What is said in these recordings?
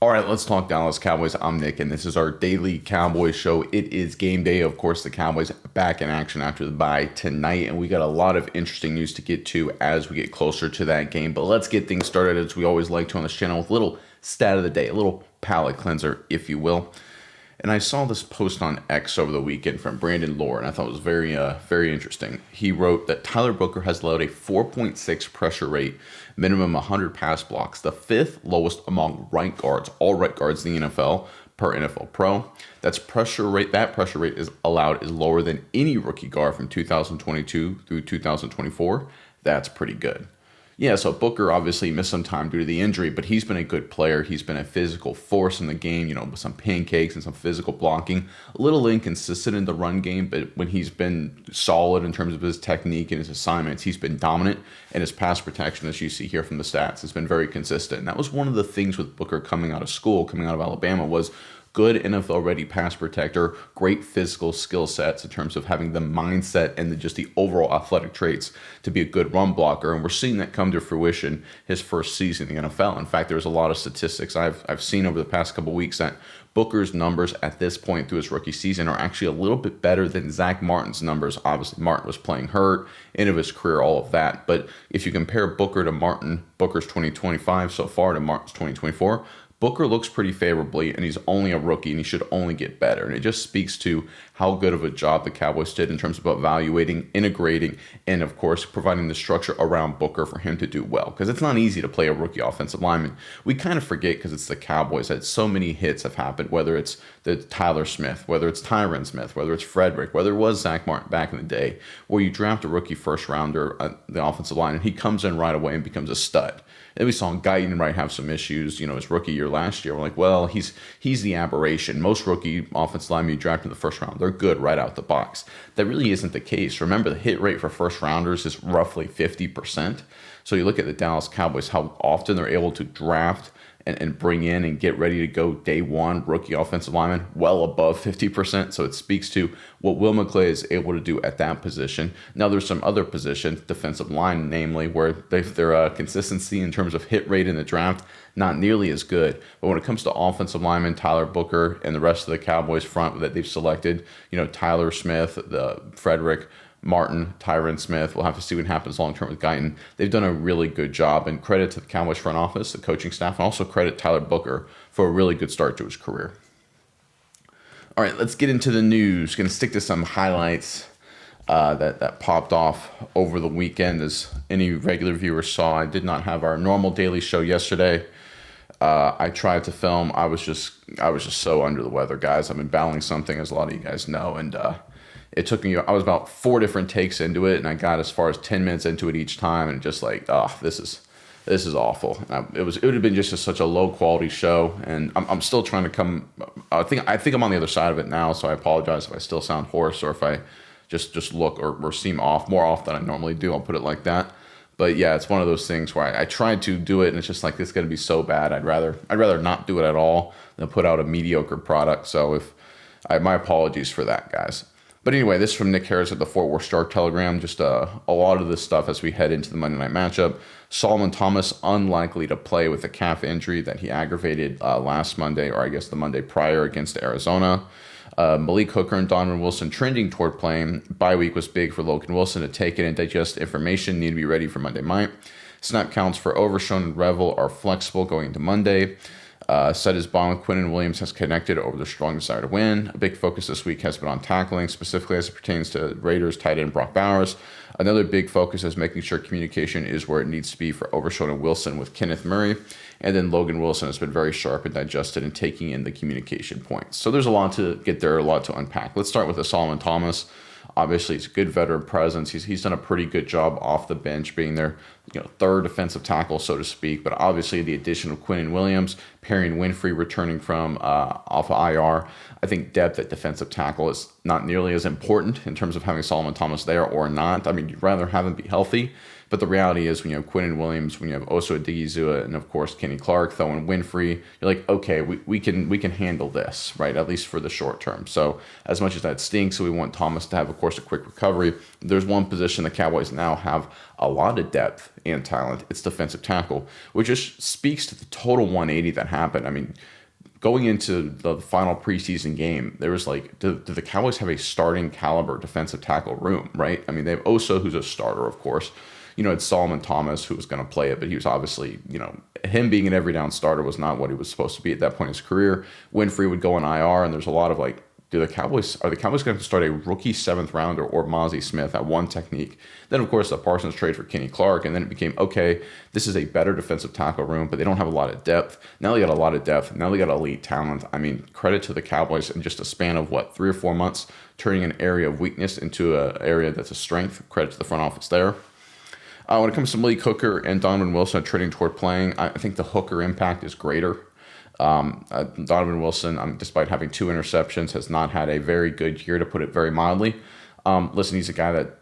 All right, let's talk Dallas Cowboys. I'm Nick, and this is our daily Cowboys show. It is game day. Of course, the Cowboys back in action after the bye tonight, and we got a lot of interesting news to get to as we get closer to that game. But let's get things started, as we always like to on this channel, with a little stat of the day, a little palate cleanser, if you will. And I saw this post on X over the weekend from Brandon Lohr, and I thought it was very interesting. He wrote that Tyler Booker has allowed a 4.6 pressure rate, minimum 100 pass blocks, the fifth lowest among right guards, all right guards in the NFL per NFL Pro. That's pressure rate. That pressure rate is allowed is lower than any rookie guard from 2022 through 2024. That's pretty good. Yeah, so Booker obviously missed some time due to the injury, but he's been a good player. He's been a physical force in the game, with some pancakes and some physical blocking. A little inconsistent in the run game, but when he's been solid in terms of his technique and his assignments, he's been dominant. And his pass protection, as you see here from the stats, has been very consistent. And that was one of the things with Booker coming out of school, coming out of Alabama, was good NFL-ready pass protector, great physical skill sets in terms of having the mindset and just the overall athletic traits to be a good run blocker. And we're seeing that come to fruition his first season in the NFL. In fact, there's a lot of statistics I've seen over the past couple of weeks that Booker's numbers at this point through his rookie season are actually a little bit better than Zach Martin's numbers. Obviously, Martin was playing hurt, end of his career, all of that. But if you compare Booker to Martin, Booker's 2025 so far to Martin's 2024, Booker looks pretty favorably, and he's only a rookie, and he should only get better. And it just speaks to how good of a job the Cowboys did in terms of evaluating, integrating, and of course, providing the structure around Booker for him to do well. Because it's not easy to play a rookie offensive lineman. We kind of forget, because it's the Cowboys, that so many hits have happened, whether it's the Tyler Smith, whether it's Tyron Smith, whether it's Frederick, whether it was Zach Martin back in the day, where you draft a rookie first rounder, the offensive line, and he comes in right away and becomes a stud. And we saw Guyton have some issues, his rookie year last year. We're like, well, he's the aberration. Most rookie offensive linemen you draft in the first round, they're good right out the box. That really isn't the case. Remember, the hit rate for first rounders is roughly 50%. So you look at the Dallas Cowboys, how often they're able to draft and bring in and get ready to go day one rookie offensive lineman, well above 50%. So it speaks to what Will McClay is able to do at that position. Now there's some other positions, defensive line namely, where their consistency in terms of hit rate in the draft, not nearly as good. But when it comes to offensive linemen, Tyler Booker and the rest of the Cowboys front that they've selected, Tyler Smith, the Frederick, Martin, Tyron Smith. We'll have to see what happens long term with Guyton. They've done a really good job, and credit to the Cowboys front office, the coaching staff, and also credit Tyler Booker for a really good start to his career. All right, let's get into the news. Going to stick to some highlights that popped off over the weekend. As any regular viewer saw, I did not have our normal daily show yesterday. I tried to film. I was just so under the weather, guys. I've been battling something, as a lot of you guys know, and it took me, I was about 4 different takes into it, and I got as far as 10 minutes into it each time, and just like, this is awful. It would have been just such a low quality show, and I'm still trying to come. I think I'm on the other side of it now, so I apologize if I still sound hoarse or if I just look or seem off more off than I normally do. I'll put it like that. But yeah, it's one of those things where I tried to do it, and it's just like, this is going to be so bad. I'd rather not do it at all than put out a mediocre product. So my apologies for that, guys. But anyway, this is from Nick Harris at the Fort Worth Star-Telegram. Just a lot of this stuff as we head into the Monday night matchup. Solomon Thomas unlikely to play with a calf injury that he aggravated last Monday, or I guess the Monday prior, against Arizona. Malik Hooker and Donovan Wilson trending toward playing. Bye week was big for Logan Wilson to take in and digest information. Need to be ready for Monday night. Snap counts for Overshown and Revel are flexible going into Monday. Said his bond with Quinnen Williams has connected over their strong desire to win. A big focus this week has been on tackling, specifically as it pertains to Raiders tight end Brock Bowers. Another big focus is making sure communication is where it needs to be for Overshown and Wilson with Kenneth Murray. And then Logan Wilson has been very sharp and digested and taking in the communication points. So there's a lot to get there, a lot to unpack. Let's start with the Solomon Thomas. Obviously, he's a good veteran presence. He's done a pretty good job off the bench, being their third defensive tackle, so to speak. But obviously, the addition of Quinnen Williams, Perry Winfrey returning from off of IR, I think depth at defensive tackle is not nearly as important in terms of having Solomon Thomas there or not. I mean, you'd rather have him be healthy But the reality is when you have Quinnen Williams, when you have Osa Odigizua, and of course Kenny Clark, throwing Winfrey, you're like, okay, we can handle this, right? At least for the short term. So as much as that stinks, we want Thomas to have, of course, a quick recovery. There's one position the Cowboys now have a lot of depth and talent. It's defensive tackle, which just speaks to the total 180 that happened. I mean, going into the final preseason game, there was like, do the Cowboys have a starting caliber defensive tackle room, right? I mean, they have Osa, who's a starter, of course. It's Solomon Thomas who was going to play it, but he was obviously, him being an every down starter was not what he was supposed to be at that point in his career. Winfrey would go on IR, and there's a lot of like, are the Cowboys going to start a rookie 7th rounder or Mozzie Smith at one technique? Then, of course, the Parsons trade for Kenny Clark, and then it became, okay, this is a better defensive tackle room, but they don't have a lot of depth. Now they got a lot of depth. Now they got elite talent. I mean, credit to the Cowboys in just a span of, 3 or 4 months, turning an area of weakness into an area that's a strength. Credit to the front office there. When it comes to Malik Hooker and Donovan Wilson trending toward playing, I think the Hooker impact is greater. Donovan Wilson, despite having 2 interceptions, has not had a very good year, to put it very mildly. Listen, he's a guy that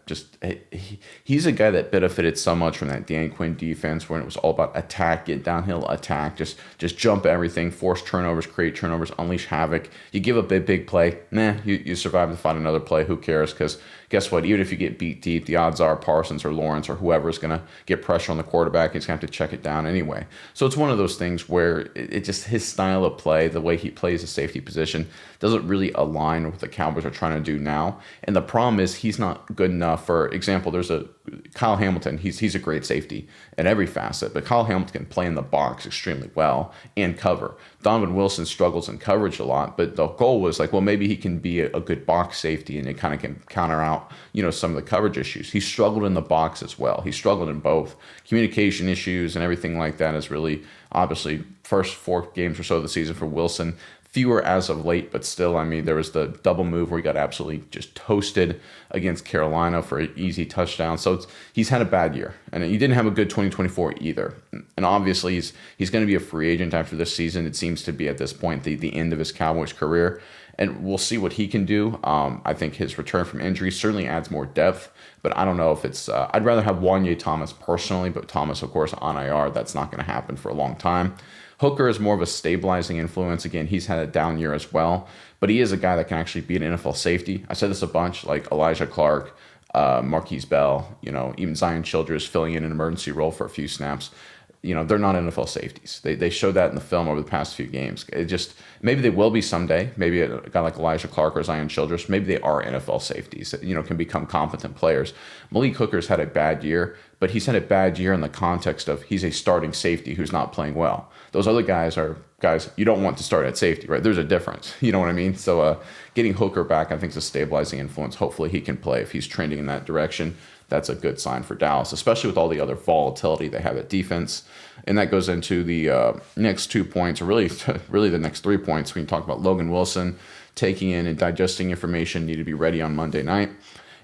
he's a guy that benefited so much from that Dan Quinn defense, when it was all about attack, get downhill, attack, just jump everything, force turnovers, create turnovers, unleash havoc. You give up a big play, you survive to find another play. Who cares? Because guess what? Even if you get beat deep, the odds are Parsons or Lawrence or whoever is going to get pressure on the quarterback. He's going to have to check it down anyway. So it's one of those things where it just, his style of play, the way he plays the safety position, doesn't really align with what the Cowboys are trying to do now. And the problem is he's not good enough. For example, there's a Kyle Hamilton. He's a great safety in every facet, but Kyle Hamilton can play in the box extremely well and cover. Donovan Wilson struggles in coverage a lot, but the goal was like, well, maybe he can be a good box safety and it kind of can counter out, some of the coverage issues. He struggled in the box as well. He struggled in both. Communication issues and everything like that is really, obviously, first 4 games or so of the season for Wilson. Fewer as of late, but still, I mean, there was the double move where he got absolutely just toasted against Carolina for an easy touchdown. So he's had a bad year, and he didn't have a good 2024 either. And obviously, he's going to be a free agent after this season. It seems to be at this point the end of his Cowboys career, and we'll see what he can do. I think his return from injury certainly adds more depth, but I don't know if it's. I'd rather have Wanye Thomas personally, but Thomas, of course, on IR. That's not going to happen for a long time. Hooker is more of a stabilizing influence. Again, he's had a down year as well, but he is a guy that can actually be an NFL safety. I said this a bunch, like Elijah Clark, Marquise Bell, even Zion Childress filling in an emergency role for a few snaps. They're not NFL safeties. They showed that in the film over the past few games. Maybe they will be someday. Maybe a guy like Elijah Clark or Zion Childress, maybe they are NFL safeties that, can become competent players. Malik Hooker's had a bad year, but he's had a bad year in the context of he's a starting safety who's not playing well. Those other guys are guys you don't want to start at safety, right? There's a difference. You know what I mean? So getting Hooker back, I think, is a stabilizing influence. Hopefully he can play. If he's trending in that direction, that's a good sign for Dallas, especially with all the other volatility they have at defense. And that goes into the next 2 points, or really the next 3 points. We can talk about Logan Wilson taking in and digesting information, need to be ready on Monday night.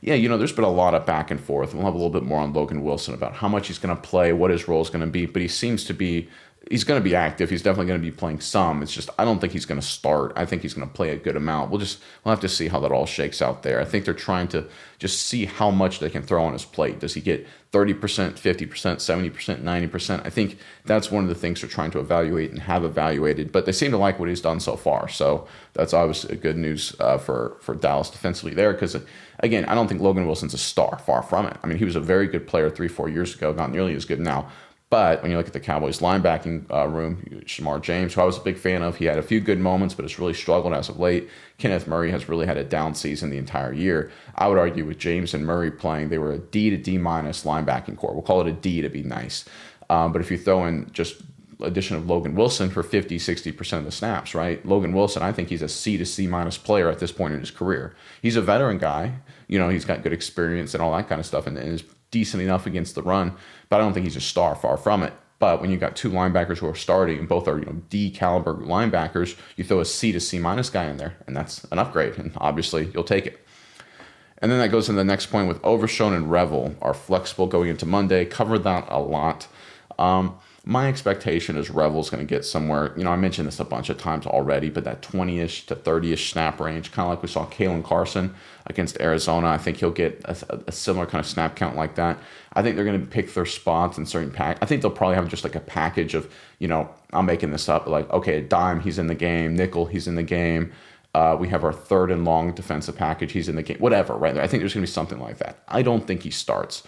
Yeah, there's been a lot of back and forth. We'll have a little bit more on Logan Wilson about how much he's going to play, what his role is going to be, but he seems to be he's going to be active. He's definitely going to be playing some. It's just I don't think he's going to start. I think he's going to play a good amount. We'll have to see how that all shakes out there. I think they're trying to just see how much they can throw on his plate. Does he get 30%, 50%, 70%, 90%? I think that's one of the things they're trying to evaluate and have evaluated. But they seem to like what he's done so far. So that's obviously a good news for Dallas defensively there. Because, again, I don't think Logan Wilson's a star. Far from it. I mean, he was a very good player 3-4 years ago. Not nearly as good now. But when you look at the Cowboys linebacking room, Shamar James, who I was a big fan of, he had a few good moments, but has really struggled as of late. Kenneth Murray has really had a down season the entire year. I would argue with James and Murray playing, they were a D to D minus linebacking core. We'll call it a D to be nice. But if you throw in just addition of Logan Wilson for 50, 60% of the snaps, right? Logan Wilson, I think he's a C to C minus player at this point in his career. He's a veteran guy. He's got good experience and all that kind of stuff, and is decent enough against the run, but I don't think he's a star, far from it. But when you've got two linebackers who are starting and both are D caliber linebackers, you throw a C to C minus guy in there, and that's an upgrade, and obviously you'll take it. And then that goes into the next point with Overshown and Revel are flexible going into Monday. Covered that a lot. My expectation is Revel's going to get somewhere. I mentioned this a bunch of times already, but that 20-ish to 30-ish snap range, kind of like we saw Kalen Carson against Arizona. I think he'll get a similar kind of snap count like that. I think they're going to pick their spots in certain pack. I think they'll probably have just like a package of, I'm making this up, like, okay, a dime, he's in the game. Nickel, he's in the game. We have our 3rd and long defensive package. He's in the game, whatever, right? I think there's going to be something like that. I don't think he starts.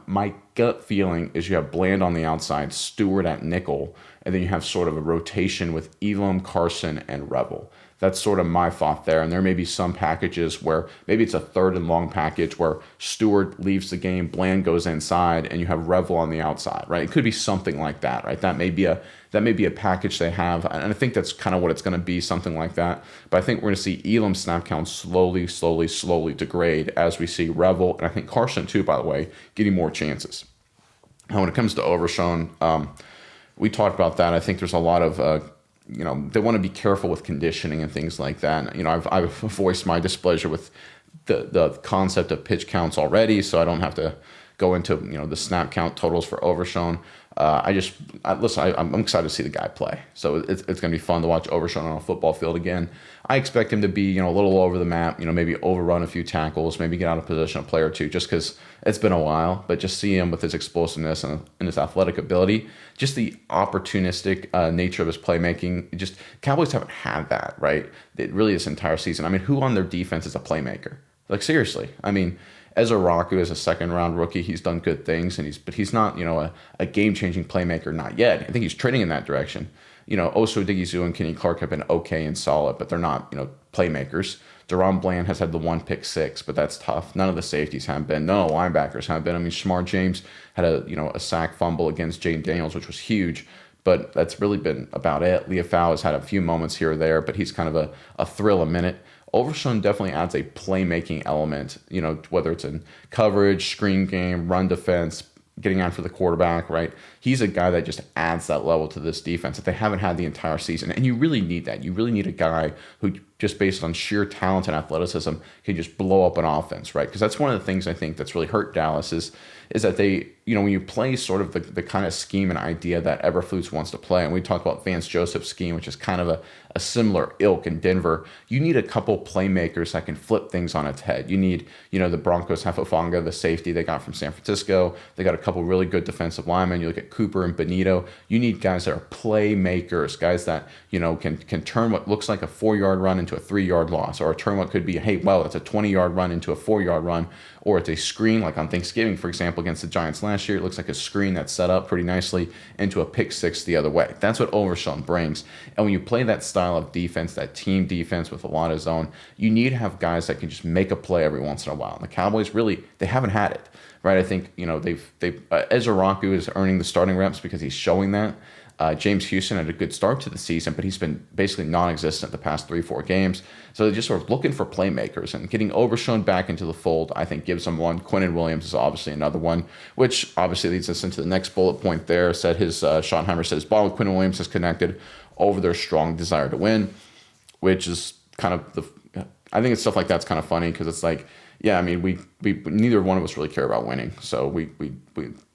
My gut feeling is you have Bland on the outside, Stewart at nickel, and then you have sort of a rotation with Elam, Carson, and Revel. That's sort of my thought there. And there may be some packages where maybe it's a 3rd and long package where Stewart leaves the game, Bland goes inside, and you have Revel on the outside, right? It could be something like that, right? That may be a package they have, and I think that's kind of what it's going to be, something like that. But I think we're going to see Elam's snap count slowly degrade as we see Revel, and I think Carson too, by the way, getting more chances. Now, when it comes to Overshown, we talked about that. I think there's a lot of they want to be careful with conditioning and things like that. I've voiced my displeasure with the concept of pitch counts already, so I don't have to go into the snap count totals for Overshown. I'm excited to see the guy play. So it's going to be fun to watch Overshown on a football field again. I expect him to be a little over the map, maybe overrun a few tackles, maybe get out of position a play or two, just because it's been a while. But just see him with his explosiveness and his athletic ability, just the opportunistic nature of his playmaking. Just Cowboys haven't had that, right? Really this entire season. I mean, who on their defense is a playmaker? Like, seriously. I mean, Ezra Raku is a 2nd-round rookie. He's done good things, but he's not, a game-changing playmaker, not yet. I think he's trending in that direction. Oso Odighizuwa and Kenny Clark have been okay and solid, but they're not, playmakers. Deron Bland has had the 1 pick 6, but that's tough. None of the safeties have been. None of the linebackers have been. I mean, Shamar James had a sack fumble against Jane Daniels, which was huge, but that's really been about it. Leofau has had a few moments here or there, but he's kind of a thrill a minute. Overshown definitely adds a playmaking element, whether it's in coverage, screen game, run defense, getting after the quarterback, right? He's a guy that just adds that level to this defense that they haven't had the entire season. And you really need that. You really need a guy who, just based on sheer talent and athleticism, can just blow up an offense, right? Because that's one of the things I think that's really hurt Dallas is that they, when you play sort of the kind of scheme and idea that Eberflus wants to play, and we talked about Vance Joseph's scheme, which is kind of a similar ilk in Denver, you need a couple playmakers that can flip things on its head. You need, the Broncos have Hufanga, the safety they got from San Francisco. They got a couple really good defensive linemen. You look at Cooper and Benito. You need guys that are playmakers, guys that, can turn what looks like a 4-yard run into a 3-yard loss, or turn what could be, hey, well, it's a 20-yard run into a 4-yard run, or it's a screen, like on Thanksgiving, for example, against the Giants last year. It looks like a screen that's set up pretty nicely into a pick 6 the other way. That's what Overshown brings. And when you play that style of defense, that team defense with a lot of zone, you need to have guys that can just make a play every once in a while. And the Cowboys really, they haven't had it, right? I think, they've Ezra Raku is earning the starting reps because he's showing that. James Houston had a good start to the season, but he's been basically non-existent the past 3-4 games. So they're just sort of looking for playmakers, and getting Overshown back into the fold, I think, gives them one. Quinnen Williams is obviously another one, which obviously leads us into the next bullet point there. Schottenheimer said his ball with Quinnen Williams is connected over their strong desire to win, which is kind of I think it's stuff like that's kind of funny because it's like, yeah, I mean, we neither one of us really care about winning, so we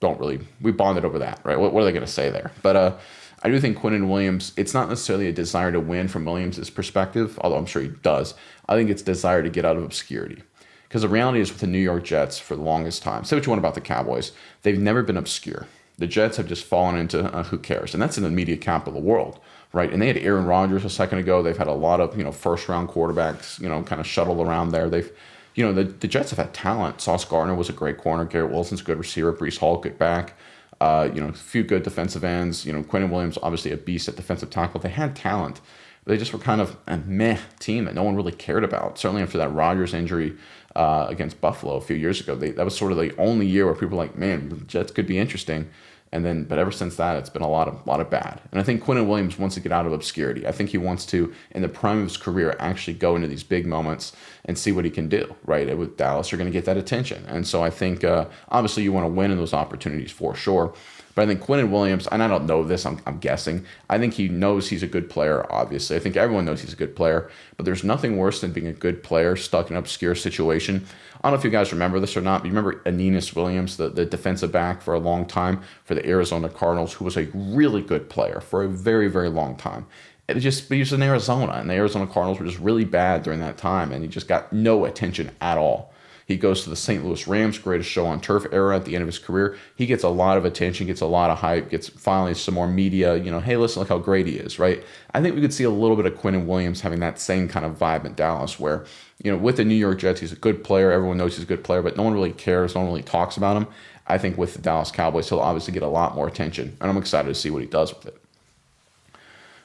don't really, we bonded over that, right? What are they going to say there? But I do think Quinnen Williams, it's not necessarily a desire to win from Williams' perspective, although I'm sure he does. I think it's desire to get out of obscurity. Because the reality is with the New York Jets for the longest time, say what you want about the Cowboys, they've never been obscure. The Jets have just fallen into who cares, and that's in the media capital of the world, right? And they had Aaron Rodgers a second ago. They've had a lot of first-round quarterbacks, kind of shuttled around there. They've the Jets have had talent. Sauce Gardner was a great corner. Garrett Wilson's a good receiver. Breece Hall, good back. A few good defensive ends. Quinnen Williams, obviously a beast at defensive tackle. They had talent. They just were kind of a meh team that no one really cared about. Certainly after that Rodgers injury against Buffalo a few years ago, that was sort of the only year where people were like, man, the Jets could be interesting. But ever since that, it's been a lot of bad. And I think Quinnen Williams wants to get out of obscurity. I think he wants to, in the prime of his career, actually go into these big moments and see what he can do, right? With Dallas, you're going to get that attention. And so I think, obviously, you want to win in those opportunities for sure. But I think Quinnen Williams, and I don't know this, I'm guessing. I think he knows he's a good player, obviously. I think everyone knows he's a good player. But there's nothing worse than being a good player stuck in an obscure situation. I don't know if you guys remember this or not, but you remember Aeneas Williams, the defensive back for a long time for the Arizona Cardinals, who was a really good player for a very, very long time. He was in Arizona, and the Arizona Cardinals were just really bad during that time, and he just got no attention at all. He goes to the St. Louis Rams, greatest show on turf era at the end of his career. He gets a lot of attention, gets a lot of hype, gets finally some more media, hey, listen, look how great he is, right? I think we could see a little bit of Quinnen Williams having that same kind of vibe in Dallas where, with the New York Jets, he's a good player. Everyone knows he's a good player, but no one really cares. No one really talks about him. I think with the Dallas Cowboys, he'll obviously get a lot more attention, and I'm excited to see what he does with it.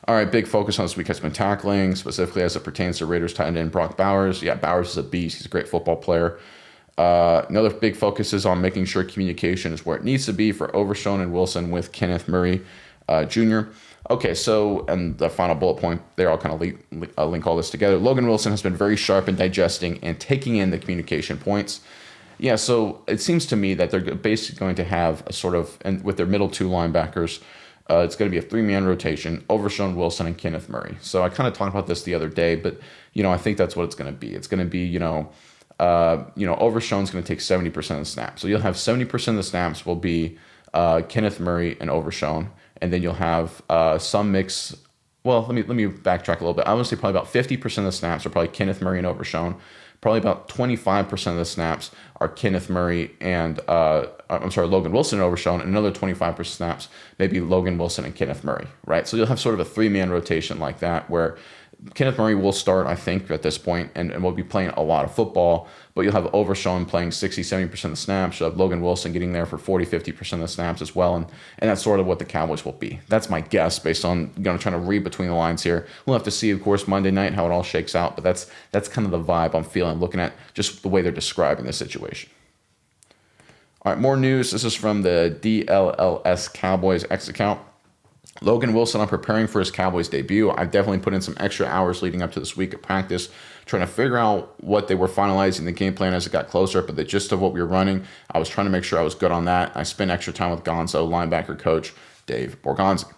All right, big focus on this week has been tackling, specifically as it pertains to Raiders tight end Brock Bowers. Yeah, Bowers is a beast. He's a great football player. Another big focus is on making sure communication is where it needs to be for Overshown and Wilson with Kenneth Murray Jr. Okay, so, and the final bullet point there, I'll kind of link all this together. Logan Wilson has been very sharp in digesting and taking in the communication points. Yeah, so it seems to me that they're basically going to have a sort of, and with their middle two linebackers, it's going to be a three-man rotation, Overshown, Wilson, and Kenneth Murray. So I kind of talked about this the other day, but, I think that's what it's going to be. It's going to be, Overshown's going to take 70% of the snaps. So you'll have 70% of the snaps will be Kenneth Murray and Overshown, and then you'll have some mix. Well, let me backtrack a little bit. I would say probably about 50% of the snaps are probably Kenneth Murray and Overshown. Probably about 25% of the snaps are Kenneth Murray and Logan Wilson and Overshown, and another 25% snaps maybe Logan Wilson and Kenneth Murray, right? So you'll have sort of a three-man rotation like that where Kenneth Murray will start, I think, at this point, and will be playing a lot of football, but you'll have Overshown playing 60, 70% of the snaps. You'll have Logan Wilson getting there for 40, 50% of the snaps as well, and that's sort of what the Cowboys will be. That's my guess based on trying to read between the lines here. We'll have to see, of course, Monday night how it all shakes out, but that's kind of the vibe I'm feeling looking at just the way they're describing the situation. All right, more news. This is from the DLLS Cowboys X account. Logan Wilson, I'm preparing for his Cowboys debut. I've definitely put in some extra hours leading up to this week of practice, trying to figure out what they were finalizing the game plan as it got closer, but the gist of what we were running, I was trying to make sure I was good on that. I spent extra time with Gonzo, linebacker coach Dave Borgonzi.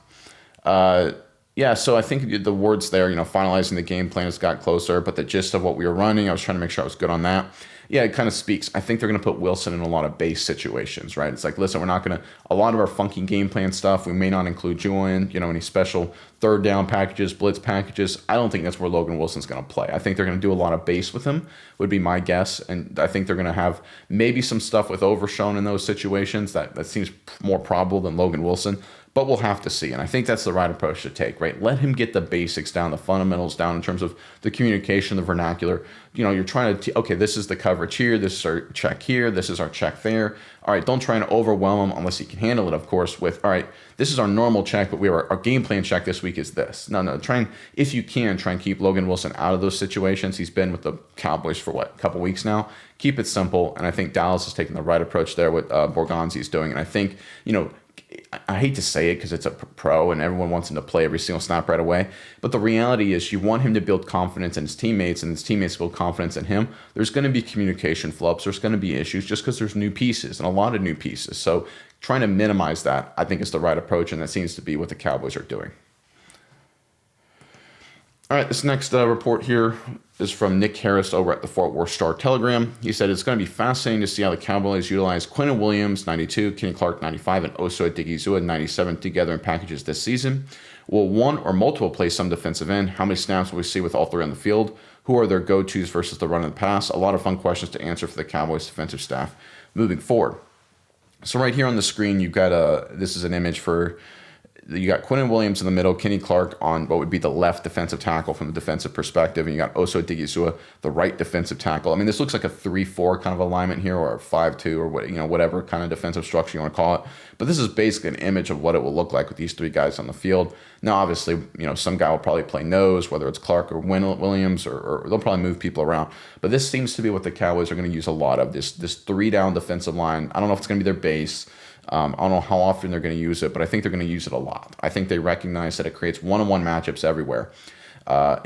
So I think the words there, finalizing the game plan as it got closer, but the gist of what we were running, I was trying to make sure I was good on that. Yeah, it kind of speaks. I think they're going to put Wilson in a lot of base situations, right? It's like, listen, we're not going to, a lot of our funky game plan stuff, we may not include you in, any special third down packages, blitz packages. I don't think that's where Logan Wilson's going to play. I think they're going to do a lot of base with him, would be my guess. And I think they're going to have maybe some stuff with Overshown in those situations. That seems more probable than Logan Wilson. But we'll have to see. And I think that's the right approach to take, right? Let him get the basics down, the fundamentals down in terms of the communication, the vernacular. You're trying to, okay, this is the coverage here. This is our check here. This is our check there. All right, don't try and overwhelm him unless he can handle it, of course, with, all right, this is our normal check, but our game plan check this week is this. No, try and, if you can, try and keep Logan Wilson out of those situations. He's been with the Cowboys for, a couple weeks now. Keep it simple. And I think Dallas is taking the right approach there with Borgonzi's doing. And I think, I hate to say it because it's a pro and everyone wants him to play every single snap right away. But the reality is you want him to build confidence in his teammates and his teammates build confidence in him. There's going to be communication flubs. There's going to be issues just because there's new pieces and a lot of new pieces. So trying to minimize that, I think, is the right approach. And that seems to be what the Cowboys are doing. All right, this next report here is from Nick Harris over at the Fort Worth Star-Telegram. He said, it's going to be fascinating to see how the Cowboys utilize Quinnen Williams, 92, Kenny Clark, 95, and Oso Odighizuwa, 97, together in packages this season. Will one or multiple play some defensive end? How many snaps will we see with all three on the field? Who are their go-tos versus the run and the pass? A lot of fun questions to answer for the Cowboys defensive staff moving forward. So right here on the screen, you've got this is an image for... You got Quinnen Williams in the middle, Kenny Clark on what would be the left defensive tackle from the defensive perspective, and you got Oso Odighizuwa, the right defensive tackle. I mean, this looks like a 3-4 kind of alignment here, or a 5-2, or whatever kind of defensive structure you want to call it. But this is basically an image of what it will look like with these three guys on the field. Now, obviously, some guy will probably play nose, whether it's Clark or Williams, or they'll probably move people around. But this seems to be what the Cowboys are going to use a lot of, this 3-down defensive line. I don't know if it's going to be their base. I don't know how often they're going to use it, but I think they're going to use it a lot. I think they recognize that it creates one-on-one matchups everywhere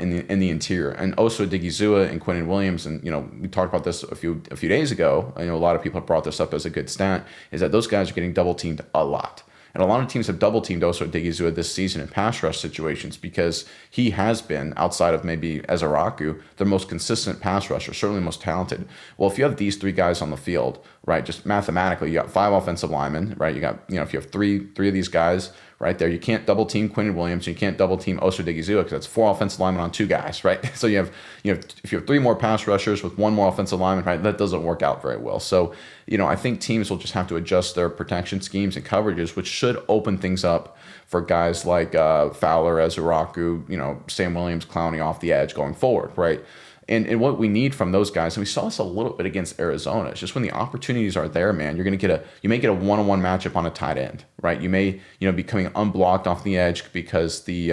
in the interior. And Oso Odighizuwa and Quinnen Williams, and we talked about this a few days ago. A lot of people have brought this up as a good stat, is that those guys are getting double teamed a lot. And a lot of teams have double teamed Oso Odigizua this season in pass rush situations because he has been, outside of maybe Ezaraku, their most consistent pass rusher, certainly most talented. Well, if you have these three guys on the field, right, just mathematically, you got 5 offensive linemen, right? You got, if you have three of these guys right there, you can't double team Quinnen Williams, you can't double team Oso Odigizua because that's 4 offensive linemen on 2 guys, right? So if you have 3 more pass rushers with 1 more offensive lineman, right, that doesn't work out very well. So, I think teams will just have to adjust their protection schemes and coverages, which should open things up for guys like Fowler, Ezaraku, Sam Williams, Clowney off the edge going forward, right? And what we need from those guys, and we saw this a little bit against Arizona, it's just when the opportunities are there, man, you may get a one-on-one matchup on a tight end, right? You may, be coming unblocked off the edge because the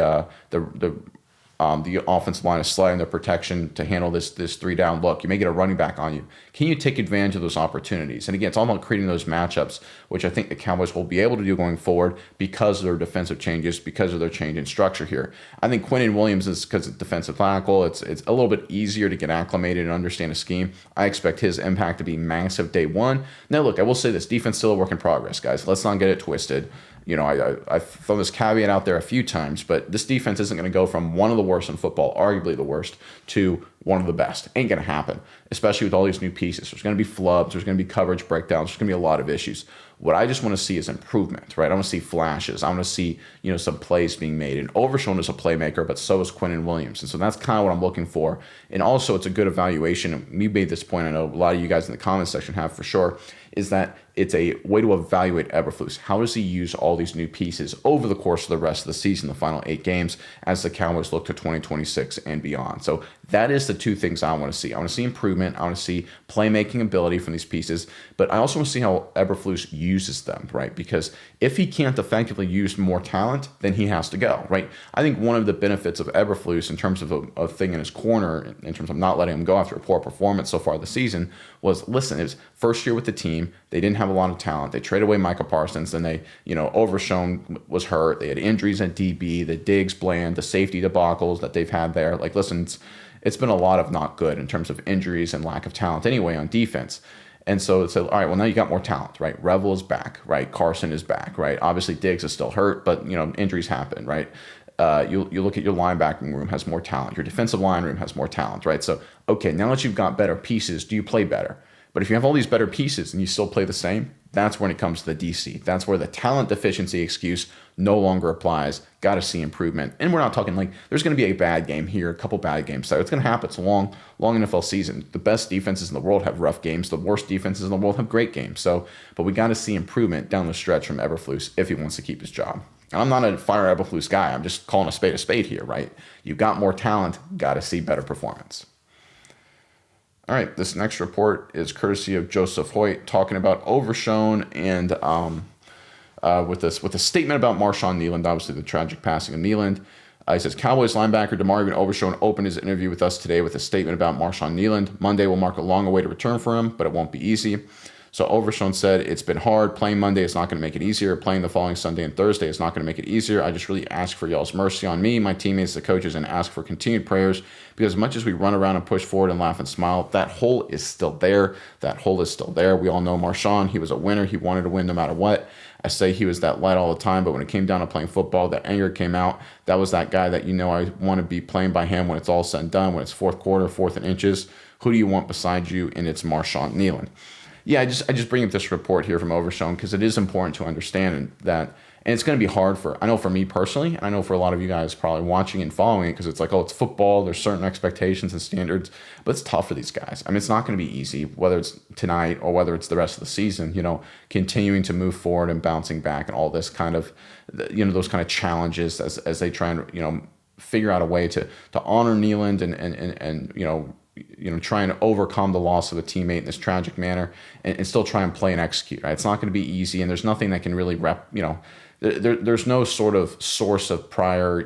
offensive line is sliding their protection to handle this 3-down look. You may get a running back on you. Can you take advantage of those opportunities? And again, it's all about creating those matchups, which I think the Cowboys will be able to do going forward because of their defensive changes, because of their change in structure here. I think Quinnen Williams is, because it's defensive tackle, it's a little bit easier to get acclimated and understand a scheme. I expect his impact to be massive day one. Now, look, I will say this, defense still a work in progress, guys. Let's not get it twisted. I've thrown this caveat out there a few times, but this defense isn't going to go from one of the worst in football, arguably the worst, to one of the best. Ain't going to happen, especially with all these new pieces. There's going to be flubs. There's going to be coverage breakdowns. There's going to be a lot of issues. What I just want to see is improvement, right? I want to see flashes. I want to see, some plays being made. And Overshown is a playmaker, but so is Quinnen Williams. And so that's kind of what I'm looking for. And also, it's a good evaluation. We made this point, I know a lot of you guys in the comments section have for sure, is that it's a way to evaluate Eberflus. How does he use all these new pieces over the course of the rest of the season, the final 8 games, as the Cowboys look to 2026 and beyond? So that is the 2 things I want to see. I want to see improvement. I want to see playmaking ability from these pieces, but I also want to see how Eberflus uses them, right? Because if he can't effectively use more talent, then he has to go, right? I think one of the benefits of Eberflus in terms of a thing in his corner, in terms of not letting him go after a poor performance so far this season, was, listen, it was first year with the team. They didn't have a lot of talent. They traded away Micah Parsons. Then they, Overshown was hurt. They had injuries at DB, the Diggs, Bland, the safety debacles that they've had there. Like, listen, it's been a lot of not good in terms of injuries and lack of talent anyway on defense. And so it's all right, well, now you got more talent, right? Revel is back, right? Carson is back, right? Obviously, Diggs is still hurt, but, injuries happen, right? You look at your linebacking room has more talent. Your defensive line room has more talent, right? So, okay, now that you've got better pieces, do you play better? But if you have all these better pieces and you still play the same, that's when it comes to the DC. That's where the talent deficiency excuse no longer applies. Got to see improvement. And we're not talking like there's going to be a bad game here, a couple bad games there. It's going to happen. It's a long NFL season. The best defenses in the world have rough games. The worst defenses in the world have great games. So, but we got to see improvement down the stretch from Eberflus if he wants to keep his job. And I'm not a fire Eberflus guy. I'm just calling a spade here, right? You've got more talent. Got to see better performance. All right, this next report is courtesy of Joseph Hoyt talking about Overshown and with a statement about Marshawn Kneeland, obviously the tragic passing of Kneeland. He says, Cowboys linebacker DeMarvin Overshown opened his interview with us today with a statement about Marshawn Kneeland. Monday will mark a long-awaited return for him, but it won't be easy. So Overshown said, it's been hard. Playing Monday is not going to make it easier. Playing the following Sunday and Thursday is not going to make it easier. I just really ask for y'all's mercy on me, my teammates, the coaches, and ask for continued prayers because as much as we run around and push forward and laugh and smile, that hole is still there. That hole is still there. We all know Marshawn. He was a winner. He wanted to win no matter what. I say he was that light all the time, but when it came down to playing football, that anger came out. That was that guy that, I want to be playing by him when it's all said and done, when it's fourth quarter, 4th and inches. Who do you want beside you? And it's Marshawn Kneeland. Yeah, I just bring up this report here from Overshown because it is important to understand that, and it's going to be hard I know for me personally, and I know for a lot of you guys probably watching and following it because it's like, oh, it's football, there's certain expectations and standards, but it's tough for these guys. I mean, it's not going to be easy, whether it's tonight or whether it's the rest of the season, continuing to move forward and bouncing back and all this kind of, those kind of challenges as they try and, figure out a way to honor Kneeland and try and overcome the loss of a teammate in this tragic manner and still try and play and execute, right? It's not going to be easy, and there's nothing that can really there's no sort of source of prior,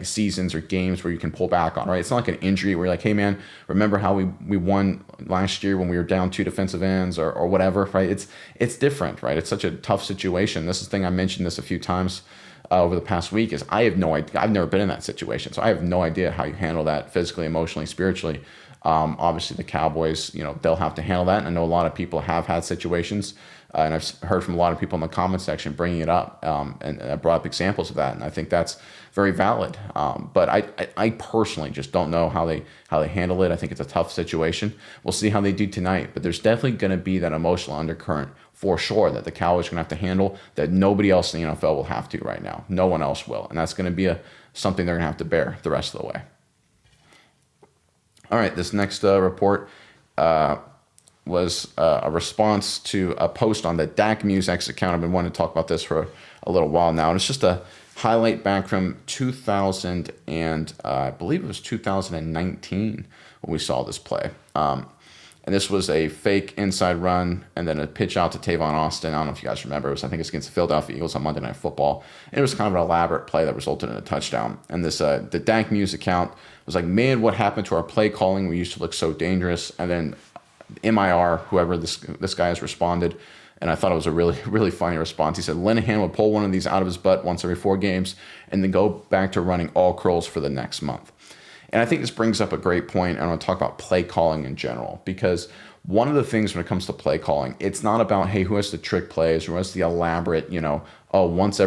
seasons or games where you can pull back on, right? It's not like an injury where you're like, hey, man, remember how we won last year when we were down 2 defensive ends or whatever, right? It's different, right? It's such a tough situation. This is the thing, I mentioned this a few times over the past week, is I have no idea. I've never been in that situation, so I have no idea how you handle that physically, emotionally, spiritually. Obviously, the Cowboys, they'll have to handle that. And I know a lot of people have had situations, and I've heard from a lot of people in the comment section bringing it up, and I brought up examples of that, and I think that's very valid. But I personally just don't know how they handle it. I think it's a tough situation. We'll see how they do tonight, but there's definitely going to be that emotional undercurrent for sure that the Cowboys are going to have to handle that nobody else in the NFL will have to right now. No one else will, and that's going to be something they're going to have to bear the rest of the way. All right, this next report was a response to a post on the Dak Muse X account. I've been wanting to talk about this for a little while now, and it's just a highlight back from 2000 and I believe it was 2019 when we saw this play. And this was a fake inside run and then a pitch out to Tavon Austin. I don't know if you guys remember. I think it's against the Philadelphia Eagles on Monday Night Football. And it was kind of an elaborate play that resulted in a touchdown. And this the Dak Muse account was like, man, what happened to our play calling? We used to look so dangerous. And then MIR, whoever this guy has responded, and I thought it was a really, really funny response. He said, Linehan would pull one of these out of his butt once every 4 games and then go back to running all curls for the next month. And I think this brings up a great point. I want to talk about play calling in general, because one of the things when it comes to play calling, it's not about, hey, who has the trick plays or who has the elaborate, once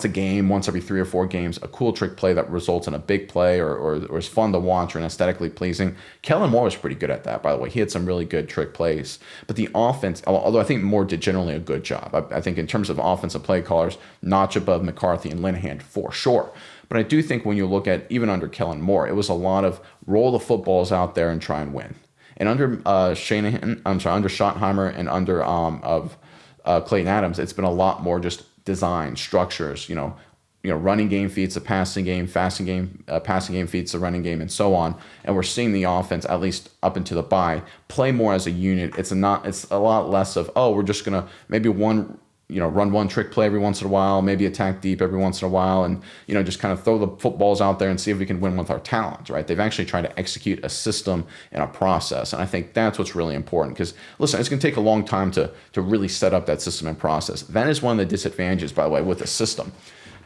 a game, once every 3 or 4 games, a cool trick play that results in a big play or is fun to watch or and aesthetically pleasing. Kellen Moore was pretty good at that, by the way. He had some really good trick plays. But the offense, although I think Moore did generally a good job, I think in terms of offensive play callers, notch above McCarthy and Linehan for sure. But I do think when you look at even under Kellen Moore, it was a lot of roll the footballs out there and try and win. And under under Schottenheimer and under Clayton Adams, it's been a lot more just design structures. Running game feeds the passing game, passing game feeds the running game, and so on. And we're seeing the offense, at least up into the bye, play more as a unit. It's a lot less of, we're just gonna maybe run one trick play every once in a while, maybe attack deep every once in a while, and just kind of throw the footballs out there and see if we can win with our talent, right? They've actually tried to execute a system and a process, and I think that's what's really important, because listen, it's going to take a long time to really set up that system and process. That is one of the disadvantages, by the way, with a system,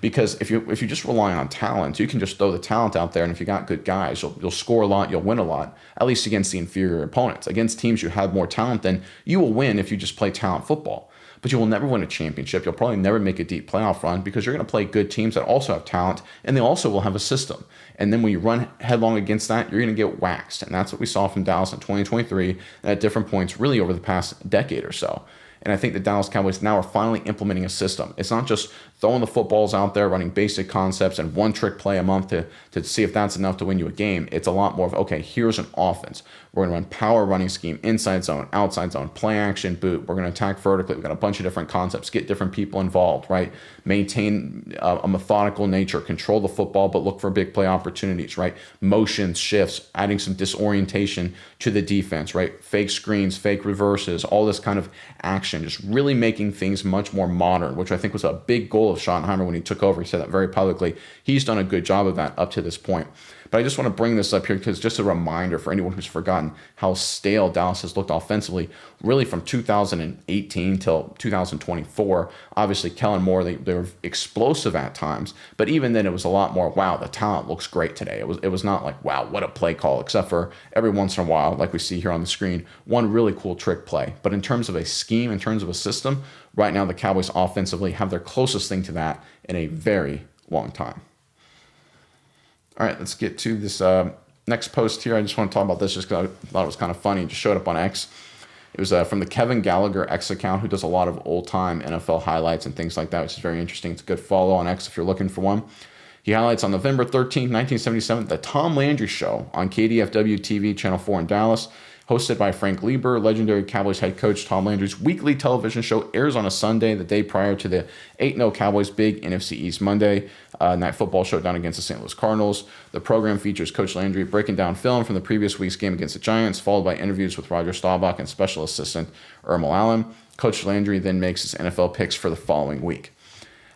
because if you just rely on talent, you can just throw the talent out there, and if you got good guys, you'll score a lot, you'll win a lot, at least against the inferior opponents. Against teams you have more talent than, you will win if you just play talent football. But you will never win a championship. You'll probably never make a deep playoff run, because you're going to play good teams that also have talent, and they also will have a system. And then when you run headlong against that, you're going to get waxed. And that's what we saw from Dallas in 2023 and at different points really over the past decade or so. And I think the Dallas Cowboys now are finally implementing a system. It's not just throwing the footballs out there, running basic concepts and one trick play a month to see if that's enough to win you a game. It's a lot more of, okay, here's an offense. We're going to run power running scheme, inside zone, outside zone, play action, boot. We're going to attack vertically. We've got a bunch of different concepts, get different people involved, right? Maintain a methodical nature, control the football, but look for big play opportunities, right? Motions, shifts, adding some disorientation to the defense, right? Fake screens, fake reverses, all this kind of action, just really making things much more modern, which I think was a big goal of Schottenheimer when he took over. He said that very publicly. He's done a good job of that up to this point. But I just want to bring this up here because just a reminder for anyone who's forgotten how stale Dallas has looked offensively, really from 2018 till 2024. Obviously, Kellen Moore, they were explosive at times, but even then it was a lot more, wow, the talent looks great today. It was not like, wow, what a play call, except for every once in a while, like we see here on the screen, one really cool trick play. But in terms of a scheme, in terms of a system, right now the Cowboys offensively have their closest thing to that in a very long time. All right, let's get to this next post here. I just want to talk about this just because I thought it was kind of funny. It just showed up on X. It was from the Kevin Gallagher X account, who does a lot of old-time NFL highlights and things like that, which is very interesting. It's a good follow on X if you're looking for one. He highlights on November 13th, 1977, the Tom Landry Show on KDFW TV, Channel 4 in Dallas. Hosted by Frank Lieber, legendary Cowboys head coach Tom Landry's weekly television show airs on a Sunday, the day prior to the 8-0 Cowboys' big NFC East Monday night football showdown against the St. Louis Cardinals. The program features Coach Landry breaking down film from the previous week's game against the Giants, followed by interviews with Roger Staubach and special assistant Ermal Allen. Coach Landry then makes his NFL picks for the following week.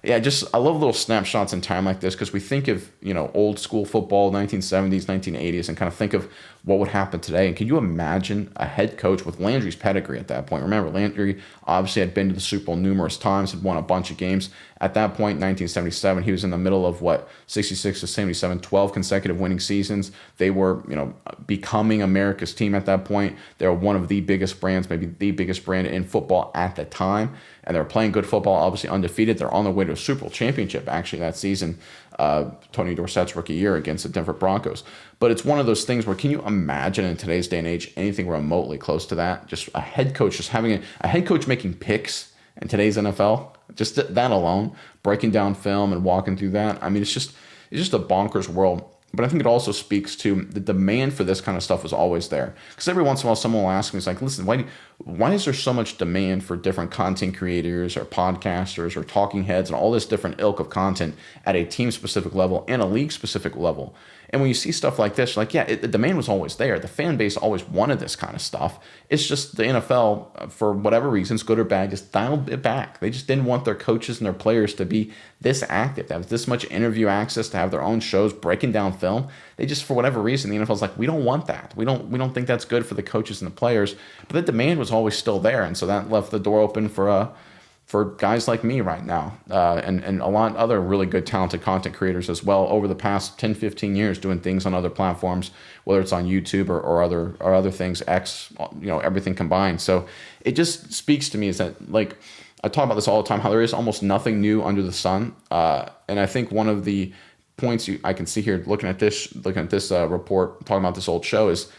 Yeah, I love little snapshots in time like this because we think of, old school football, 1970s, 1980s, and kind of think of what would happen today. And can you imagine a head coach with Landry's pedigree at that point? Remember, Landry obviously had been to the Super Bowl numerous times, had won a bunch of games At that point, 1977, he was in the middle of 66 to 77, 12 consecutive winning seasons. They were, becoming America's team at that point. They were one of the biggest brands, maybe the biggest brand in football at the time. And they're playing good football, obviously undefeated. They're on their way to a Super Bowl championship, actually, that season, Tony Dorsett's rookie year against the Denver Broncos. But it's one of those things where, can you imagine in today's day and age anything remotely close to that? Just a head coach, just having a head coach making picks in today's NFL, just that alone, breaking down film and walking through that. I mean, it's just a bonkers world. But I think it also speaks to the demand for this kind of stuff was always there. Because every once in a while, someone will ask me, it's like, listen, why is there so much demand for different content creators or podcasters or talking heads and all this different ilk of content at a team-specific level and a league-specific level? And when you see stuff like this, like, yeah, the demand was always there. The fan base always wanted this kind of stuff. It's just the NFL, for whatever reasons, good or bad, just dialed it back. They just didn't want their coaches and their players to be this active, to have this much interview access, to have their own shows breaking down film. They just, for whatever reason, the NFL's like, we don't want that. We don't think that's good for the coaches and the players. But the demand was always still there, and so that left the door open for guys like me right now, and a lot of other really good, talented content creators as well over the past 10, 15 years, doing things on other platforms, whether it's on YouTube or other things, X, everything combined. So it just speaks to me is that, like, I talk about this all the time, how there is almost nothing new under the sun. And I think one of the points I can see here, looking at this report, talking about this old show, is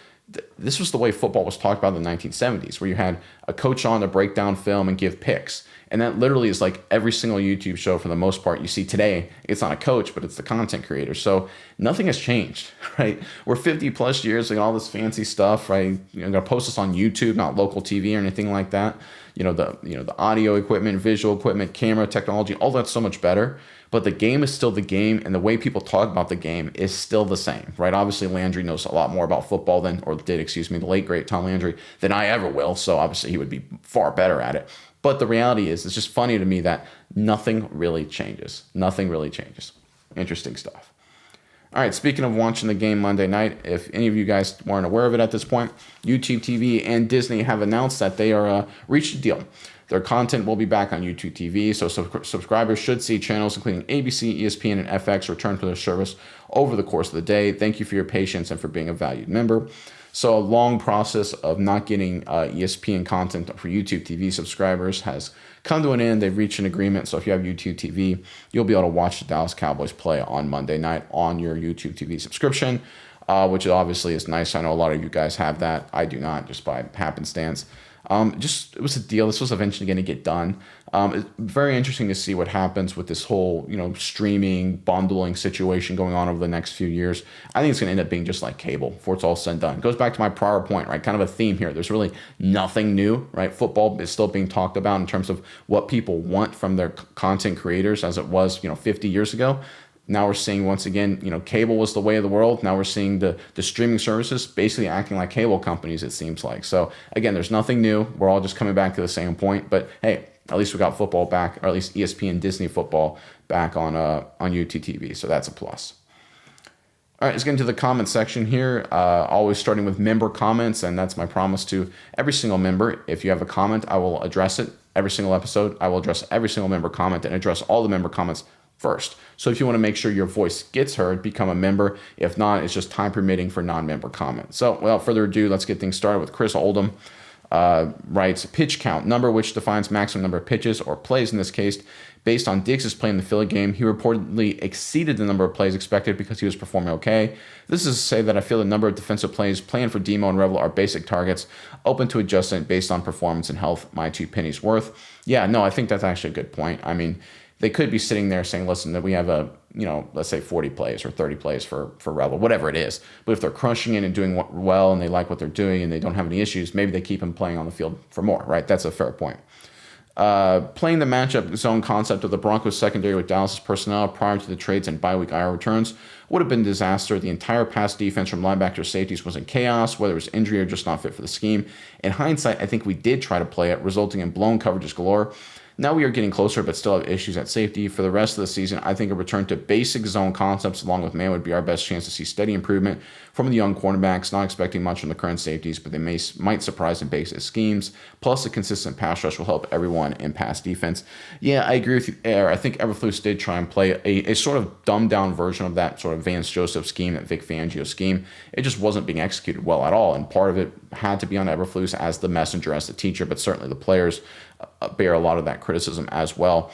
this was the way football was talked about in the 1970s, where you had a coach on to break down film and give picks. And that literally is like every single YouTube show for the most part you see today. It's not a coach, but it's the content creator. So nothing has changed, right? We're 50 plus years, like all this fancy stuff, right? You're gonna post this on YouTube, not local TV or anything like that. The audio equipment, visual equipment, camera technology, all that's so much better. But the game is still the game, and the way people talk about the game is still the same, right? Obviously, Landry knows a lot more about football the late, great Tom Landry, than I ever will. So obviously, he would be far better at it. But the reality is, it's just funny to me that nothing really changes. Nothing really changes. Interesting stuff. All right, speaking of watching the game Monday night, if any of you guys weren't aware of it at this point, YouTube TV and Disney have announced that they are reached a deal. Their content will be back on YouTube TV, so subscribers should see channels including ABC, ESPN, and FX return to their service over the course of the day. Thank you for your patience and for being a valued member. So a long process of not getting ESPN content for YouTube TV subscribers has come to an end. They've reached an agreement. So if you have YouTube TV, you'll be able to watch the Dallas Cowboys play on Monday night on your YouTube TV subscription, which obviously is nice. I know a lot of you guys have that. I do not, just by happenstance. It was a deal. This was eventually going to get done. It's very interesting to see what happens with this whole, streaming, bundling situation going on over the next few years. I think it's going to end up being just like cable before it's all said and done. It goes back to my prior point, right? Kind of a theme here. There's really nothing new, right? Football is still being talked about in terms of what people want from their content creators as it was, 50 years ago. Now we're seeing, once again, cable was the way of the world. Now we're seeing the streaming services basically acting like cable companies, it seems like. So, again, there's nothing new. We're all just coming back to the same point. But, hey, at least we got football back, or at least ESPN Disney football back on YouTube TV. So that's a plus. All right, let's get into the comment section here. Always starting with member comments, and that's my promise to every single member. If you have a comment, I will address it every single episode. I will address every single member comment and address all the member comments first. So if you want to make sure your voice gets heard, become a member. If not, it's just time permitting for non-member comments. So without further ado, let's get things started with Chris Oldham. Writes, pitch count, number which defines maximum number of pitches or plays in this case. Based on Diggs' play in the Philly game, he reportedly exceeded the number of plays expected because he was performing okay. This is to say that I feel the number of defensive plays planned for Demo and Revel are basic targets, open to adjustment based on performance and health. My 2 pennies worth. Yeah, no, I think that's actually a good point. I mean, they could be sitting there saying, listen, that we have let's say 40 plays or 30 plays for Revel, whatever it is. But if they're crushing it and doing well and they like what they're doing and they don't have any issues, maybe they keep him playing on the field for more, right? That's a fair point. Playing the matchup zone concept of the Broncos secondary with Dallas' personnel prior to the trades and bye week IR returns would have been a disaster. The entire pass defense from linebackers to safeties was in chaos, whether it was injury or just not fit for the scheme. In hindsight, I think we did try to play it, resulting in blown coverages galore. Now we are getting closer, but still have issues at safety. For the rest of the season, I think a return to basic zone concepts along with man would be our best chance to see steady improvement from the young cornerbacks. Not expecting much from the current safeties, but they might surprise in basic schemes. Plus, a consistent pass rush will help everyone in pass defense. Yeah, I agree with you there. I think Eberflus did try and play a sort of dumbed down version of that sort of Vance Joseph scheme, that Vic Fangio scheme. It just wasn't being executed well at all, and part of it had to be on Eberflus as the messenger, as the teacher, but certainly the players bear a lot of that criticism as well.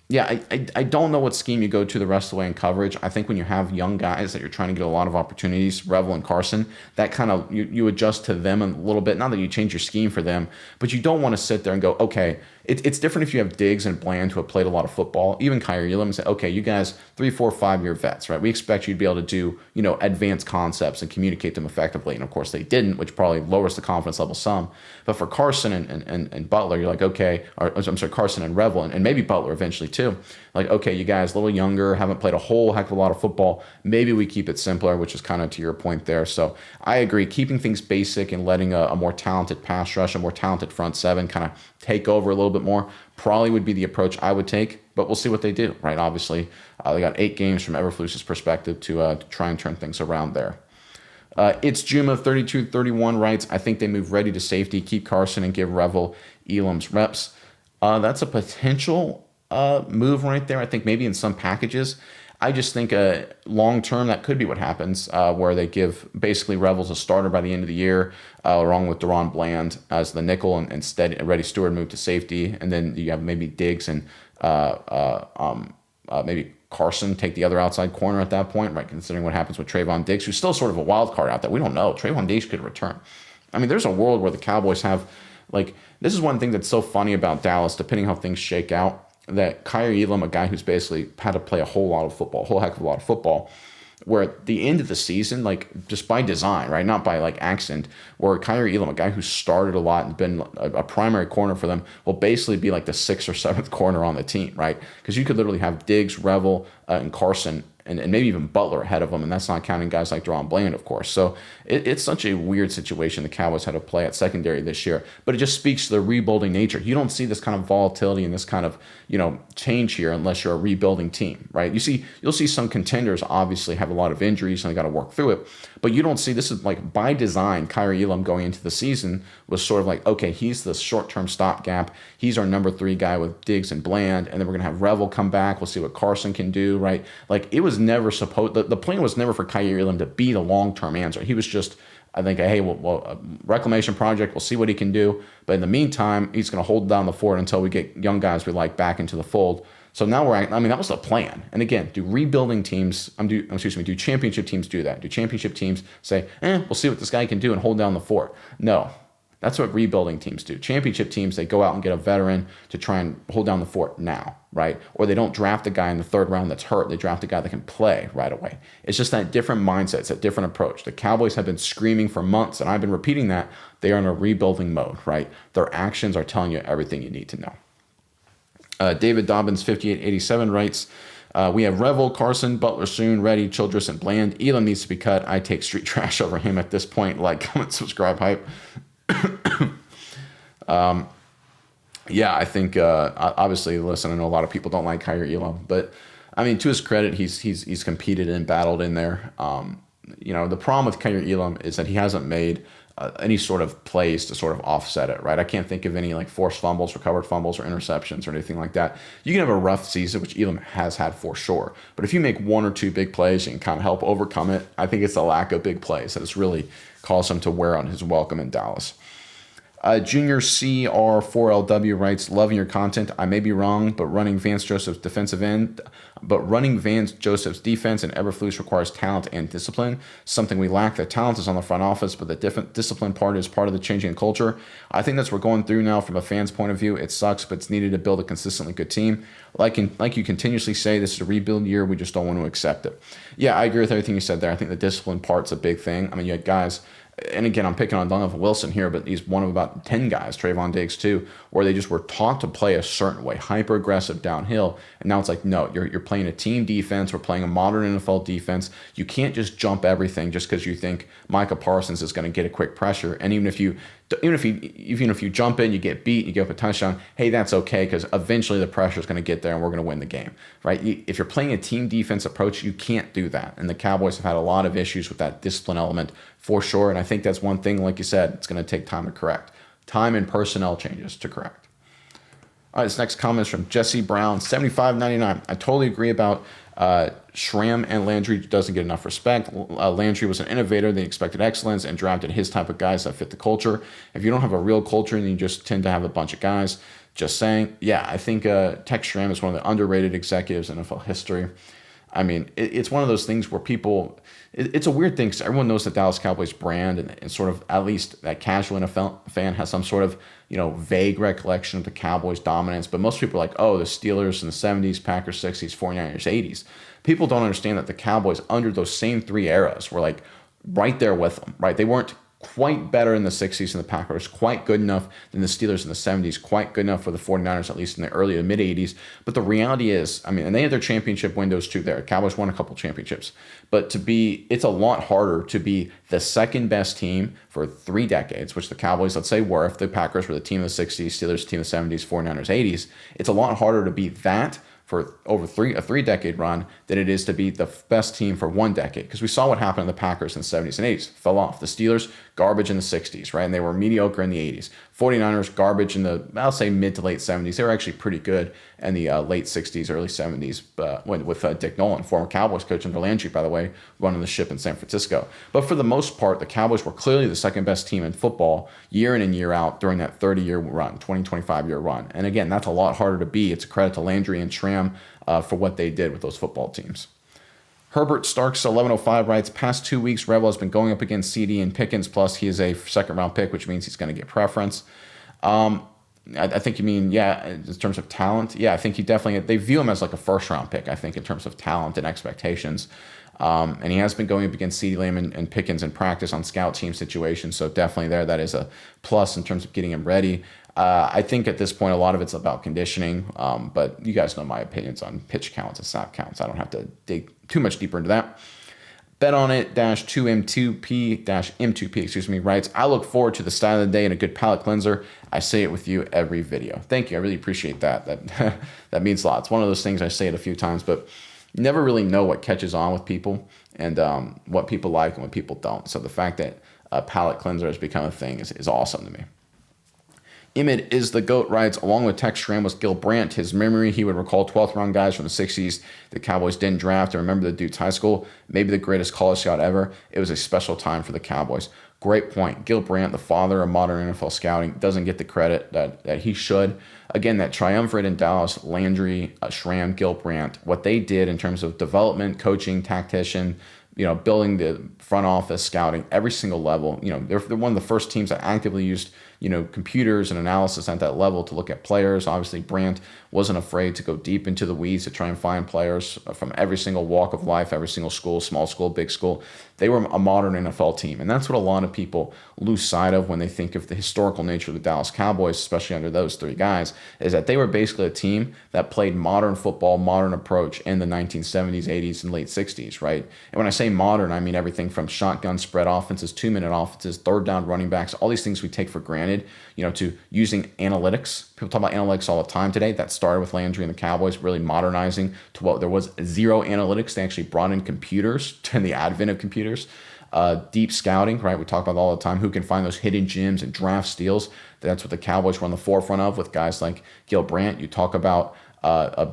Yeah, I don't know what scheme you go to the rest of the way in coverage. I think when you have young guys that you're trying to get a lot of opportunities, Revel and Carson, that kind of, you adjust to them a little bit. Not that you change your scheme for them, but you don't want to sit there and go, okay, it's different if you have Diggs and Bland who have played a lot of football, even Kyrie Elam, and say, okay, you guys 3, 4, 5-year vets, right? We expect you to be able to do, advanced concepts and communicate them effectively. And of course they didn't, which probably lowers the confidence level some. But for Carson and Butler, you're like, okay, or I'm sorry, Carson and Revel, and maybe Butler eventually too. Like, okay, you guys a little younger, haven't played a whole heck of a lot of football. Maybe we keep it simpler, which is kind of to your point there. So I agree, keeping things basic and letting a more talented pass rush, a more talented front seven kind of take over a little bit more probably would be the approach I would take, but we'll see what they do, right? Obviously, they got 8 games from Eberflus's perspective to try and turn things around there. It's Juma 3231 writes, I think they move ready to safety, keep Carson and give Revel Elam's reps. That's a potential move right there. I think maybe in some packages. I just think long term that could be what happens, where they give basically Revels a starter by the end of the year, along with Deron Bland as the nickel, and instead Reddy Stewart moved to safety, and then you have maybe Diggs and maybe Carson take the other outside corner at that point, right? Considering what happens with Trayvon Diggs, who's still sort of a wild card out there. We don't know. Trayvon Diggs could return. I mean, there's a world where the Cowboys have, this is one thing that's so funny about Dallas, depending how things shake out, that Kyrie Elam, a guy who's basically had to play a whole heck of a lot of football, where at the end of the season, just by design, right, not by accident, where Kyrie Elam, a guy who started a lot and been a primary corner for them, will basically be like the 6th or 7th corner on the team, right? Because you could literally have Diggs, Revel, and Carson, and maybe even Butler ahead of them, and that's not counting guys like Deron Bland, of course. So it's such a weird situation the Cowboys had to play at secondary this year, but it just speaks to the rebuilding nature. You don't see this kind of volatility and this kind of change here unless you're a rebuilding team, right? You'll see some contenders obviously have a lot of injuries and they got to work through it, but you don't see, this is by design. Kyrie Elam going into the season was sort of okay, he's the short-term stopgap. He's our number 3 guy with Diggs and Bland, and then we're gonna have Revel come back. We'll see what Carson can do, right? It was never supposed. The plan was never for Kyrie Elam to be the long-term answer. He was just, I think, hey, well, reclamation project. We'll see what he can do, but in the meantime, he's going to hold down the fort until we get young guys we like back into the fold. So now that was the plan. And again, do championship teams do that? Do championship teams say, we'll see what this guy can do and hold down the fort? No. That's what rebuilding teams do. Championship teams, they go out and get a veteran to try and hold down the fort now, right? Or they don't draft a guy in the 3rd round that's hurt. They draft a guy that can play right away. It's just that different mindset. It's a different approach. The Cowboys have been screaming for months, and I've been repeating that. They are in a rebuilding mode, right? Their actions are telling you everything you need to know. David Dobbins, 5887, writes, we have Revel, Carson, Butler soon, Reddy, Childress, and Bland. Elam needs to be cut. I take street trash over him at this point. Comment, subscribe, hype. Yeah, I think obviously, listen, I know a lot of people don't like Kyrie Elam, but I mean, to his credit, he's competed and battled in there. The problem with Kyrie Elam is that he hasn't made any sort of plays to sort of offset it, right? I can't think of any forced fumbles, recovered fumbles, or interceptions or anything like that. You can have a rough season, which Elam has had for sure, but if you make 1 or 2 big plays, you can kind of help overcome it. I think it's the lack of big plays that has really caused him to wear on his welcome in Dallas. Junior CR4LW writes, loving your content. I may be wrong, but running Vance Joseph's defense and Eberflus requires talent and discipline. Something we lack. The talent is on the front office, but the discipline part is part of the changing culture. I think that's what we're going through now from a fan's point of view. It sucks, but it's needed to build a consistently good team. Like you continuously say, this is a rebuild year. We just don't want to accept it. Yeah, I agree with everything you said there. I think the discipline part's a big thing. I mean, you had guys and again, I'm picking on Logan Wilson here, but he's one of about 10 guys, Trayvon Diggs too, where they just were taught to play a certain way, hyper aggressive downhill. And now it's like, no, you're playing a team defense. We're playing a modern NFL defense. You can't just jump everything just because you think Micah Parsons is going to get a quick pressure. And even if you jump in, you get beat, you give up a touchdown, hey, that's okay, because eventually the pressure is going to get there and we're going to win the game, right? If you're playing a team defense approach, you can't do that. And the Cowboys have had a lot of issues with that discipline element for sure. And I think that's one thing, like you said, it's going to take time to correct. Time and personnel changes to correct. All right, this next comment is from Jesse Brown, 75.99. I totally agree about Schramm and Landry doesn't get enough respect. Landry was an innovator. They expected excellence and drafted his type of guys that fit the culture. If you don't have a real culture, then you just tend to have a bunch of guys. Just saying. Yeah, I think Tex Schramm is one of the underrated executives in NFL history. I mean, it's one of those things where people, it's a weird thing because everyone knows the Dallas Cowboys brand and sort of, at least that casual NFL fan has some sort of, vague recollection of the Cowboys dominance. But most people are like, oh, the Steelers in the 70s, Packers 60s, 49ers 80s. People don't understand that the Cowboys under those same three eras were like right there with them, right? They weren't quite better in the 60s than the Packers, quite good enough than the Steelers in the 70s, quite good enough for the 49ers, at least in the early to mid 80s. But the reality is, and they had their championship windows too there. Cowboys won a couple championships. But it's a lot harder to be the second best team for 3 decades, which the Cowboys, let's say, were. If the Packers were the team of the 60s, Steelers the team of the 70s, 49ers 80s, it's a lot harder to be that for over a 3-decade run than it is to be the best team for 1 decade. Because we saw what happened in the Packers in the 70s and 80s. Fell off. The Steelers, garbage in the 60s, right? And they were mediocre in the 80s. 49ers, garbage in the, I'll say, mid to late 70s. They were actually pretty good in the late 60s, early 70s with Dick Nolan, former Cowboys coach under Landry, by the way, running the ship in San Francisco. But for the most part, the Cowboys were clearly the second best team in football year in and year out during that 30-year run, 25-year run. And again, that's a lot harder to be. It's a credit to Landry and Schramm for what they did with those football teams. Herbert Starks 1105 writes, past 2 weeks, Rebel has been going up against CD and Pickens, plus he is a second-round pick, which means he's going to get preference. I think you mean, in terms of talent. Yeah, I think they view him as like a first-round pick, I think, in terms of talent and expectations. And he has been going up against CeeDee Lamb and Pickens in practice on scout team situations, so definitely that is a plus in terms of getting him ready. I think at this point, a lot of it's about conditioning, but you guys know my opinions on pitch counts and snap counts. I don't have to dig too much deeper into that. Bet on it -2M2P-M2P, writes, I look forward to the style of the day and a good palate cleanser. I say it with you every video. Thank you. I really appreciate that. That means a lot. It's one of those things I say it a few times, but you never really know what catches on with people and what people like and what people don't. So the fact that a palate cleanser has become a thing is awesome to me. Imid is the GOAT writes, along with Tex Schramm was Gil Brandt. His memory, he would recall 12th round guys from the 60s the Cowboys didn't draft and remember the dude's high school. Maybe the greatest college scout ever. It was a special time for the Cowboys. Great point. Gil Brandt, the father of modern NFL scouting, doesn't get the credit that he should. Again, that triumvirate in Dallas, Landry, Schramm, Gil Brandt, what they did in terms of development, coaching, tactician, building the front office, scouting, every single level. They're one of the first teams that actively used computers and analysis at that level to look at players. Obviously, Brandt wasn't afraid to go deep into the weeds to try and find players from every single walk of life, every single school, small school, big school. They were a modern NFL team, and that's what a lot of people lose sight of when they think of the historical nature of the Dallas Cowboys, especially under those 3 guys, is that they were basically a team that played modern football, modern approach in the 1970s, 80s, and late 60s, right? And when I say modern, I mean everything from shotgun spread offenses, 2-minute offenses, third down running backs, all these things we take for granted, to using analytics. People talk about analytics all the time today. That started with Landry and the Cowboys really modernizing to what there was zero analytics. They actually brought in computers and the advent of computers. Deep scouting, right? We talk about all the time. Who can find those hidden gems and draft steals? That's what the Cowboys were on the forefront of with guys like Gil Brandt. You talk about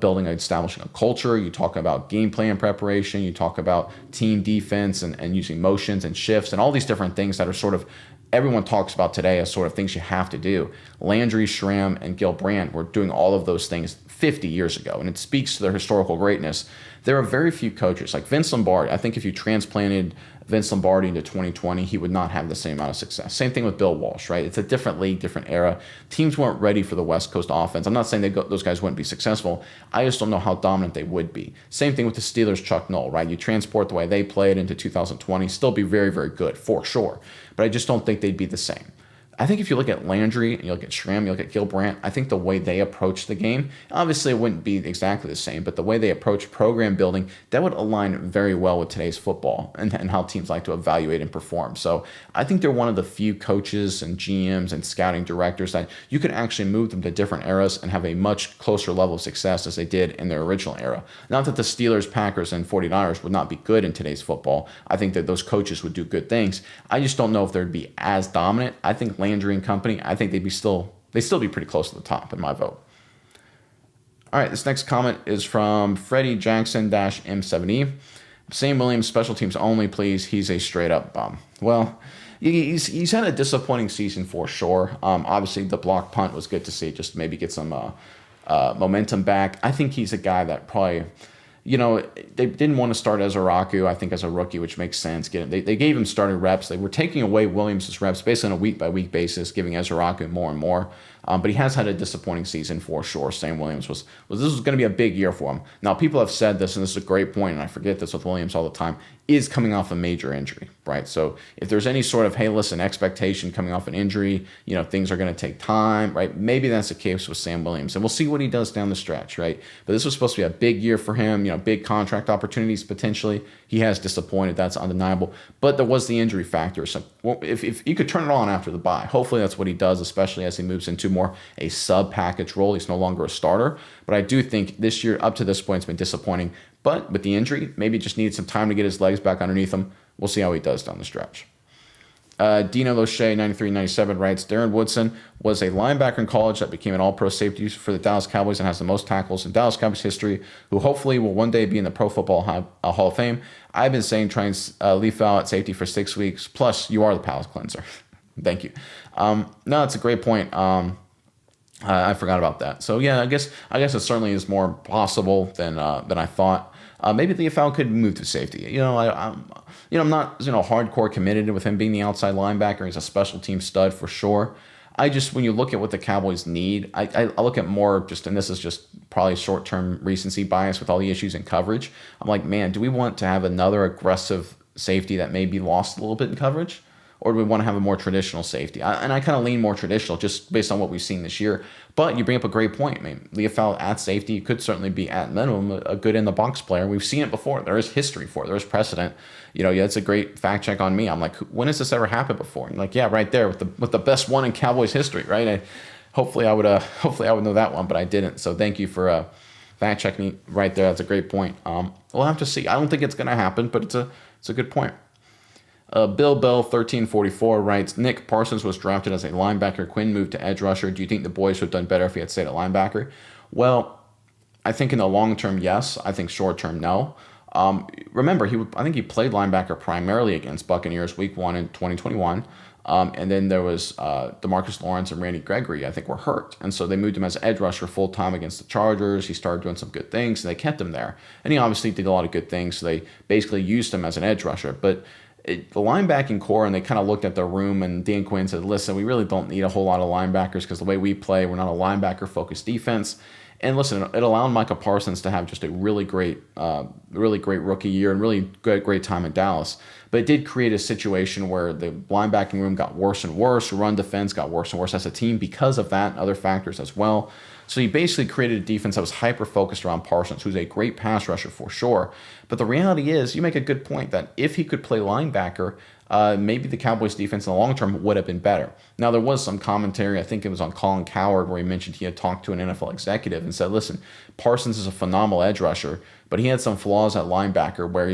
building and establishing a culture. You talk about game plan preparation. You talk about team defense and using motions and shifts and all these different things that are sort of everyone talks about today as sort of things you have to do. Landry, Schramm, and Gil Brandt were doing all of those things 50 years ago, and it speaks to their historical greatness. There are very few coaches like Vince Lombardi. I think if you transplanted Vince Lombardi into 2020, he would not have the same amount of success. Same thing with Bill Walsh, right? It's a different league, different era. Teams weren't ready for the West Coast offense. I'm not saying those guys wouldn't be successful. I just don't know how dominant they would be. Same thing with the Steelers, Chuck Noll, right? You transport the way they played into 2020, still be very, very good, for sure. But I just don't think they'd be the same. I think if you look at Landry and you look at Schramm, you look at Gilbrandt, I think the way they approach the game, obviously it wouldn't be exactly the same, but the way they approach program building, that would align very well with today's football and how teams like to evaluate and perform. So I think they're one of the few coaches and GMs and scouting directors that you can actually move them to different eras and have a much closer level of success as they did in their original era. Not that the Steelers, Packers, and 49ers would not be good in today's football. I think that those coaches would do good things. I just don't know if they'd be as dominant. I think Landry and company, I think they'd still be pretty close to the top in my vote. All right, this next comment is from Freddie Jackson-M70. Sam Williams, special teams only, please. He's a straight up bum. Well, he's had a disappointing season for sure. Obviously, the block punt was good to see, just maybe get some momentum back. I think he's a guy that probably, they didn't want to start Ezeraku, I think, as a rookie, which makes sense. They gave him starting reps. They were taking away Williams' reps basically on a week-by-week basis, giving Ezeraku more and more. But he has had a disappointing season for sure. Sam Williams this was going to be a big year for him. Now, people have said this, and this is a great point, and I forget this with Williams all the time, is coming off a major injury, right? So if there's any sort of, hey, listen, expectation coming off an injury, things are going to take time, right? Maybe that's the case with Sam Williams, and we'll see what he does down the stretch, right? But this was supposed to be a big year for him, big contract opportunities potentially. He has disappointed, that's undeniable. But there was the injury factor. So if you could turn it on after the bye, hopefully that's what he does, especially as he moves into more a sub-package role. He's no longer a starter. But I do think this year, up to this point, it's been disappointing. But with the injury, maybe just needed some time to get his legs back underneath him. We'll see how he does down the stretch. Dino Loche, 93-97, writes, Darren Woodson was a linebacker in college that became an all-pro safety for the Dallas Cowboys and has the most tackles in Dallas Cowboys history, who hopefully will one day be in the Pro Football Hall of Fame. I've been saying try and leave out at safety for 6 weeks. Plus, you are the palate cleanser. Thank you. No, it's a great point. I forgot about that. So yeah, I guess it certainly is more possible than I thought. Maybe Leofau could move to safety. I'm not hardcore committed with him being the outside linebacker. He's a special team stud for sure. When you look at what the Cowboys need, I look at more just, and this is just probably short-term recency bias with all the issues in coverage. I'm like, man, do we want to have another aggressive safety that may be lost a little bit in coverage? Or do we want to have a more traditional safety? I kind of lean more traditional just based on what we've seen this year. But you bring up a great point. I mean, Leofau at safety could certainly be, at minimum, a good in-the-box player. We've seen it before. There is history for it. There is precedent. It's a great fact check on me. I'm like, when has this ever happened before? And like, yeah, right there with the best one in Cowboys history, right? Hopefully I would know that one, but I didn't. So thank you for fact checking me right there. That's a great point. We'll have to see. I don't think it's going to happen, but it's a good point. Bill Bell 1344 writes, Nick Parsons was drafted as a linebacker. Quinn moved to edge rusher. Do you think the boys would have done better if he had stayed at linebacker? Well, I think in the long term, yes. I think short term, no. Remember, I think he played linebacker primarily against Buccaneers week 1 in 2021. And then there was DeMarcus Lawrence and Randy Gregory, I think, were hurt. And so they moved him as edge rusher full-time against the Chargers. He started doing some good things, and they kept him there. And he obviously did a lot of good things, so they basically used him as an edge rusher. But the linebacking core, and they kind of looked at the room, and Dan Quinn said, listen, we really don't need a whole lot of linebackers because the way we play, we're not a linebacker-focused defense. And listen, it allowed Micah Parsons to have just a really great rookie year and really great time in Dallas. But it did create a situation where the linebacking room got worse and worse. Run defense got worse and worse as a team because of that and other factors as well. So he basically created a defense that was hyper-focused around Parsons, who's a great pass rusher for sure. But the reality is, you make a good point that if he could play linebacker, maybe the Cowboys defense in the long term would have been better. Now, there was some commentary, I think it was on Colin Cowherd, where he mentioned he had talked to an NFL executive and said, listen, Parsons is a phenomenal edge rusher, but he had some flaws at linebacker where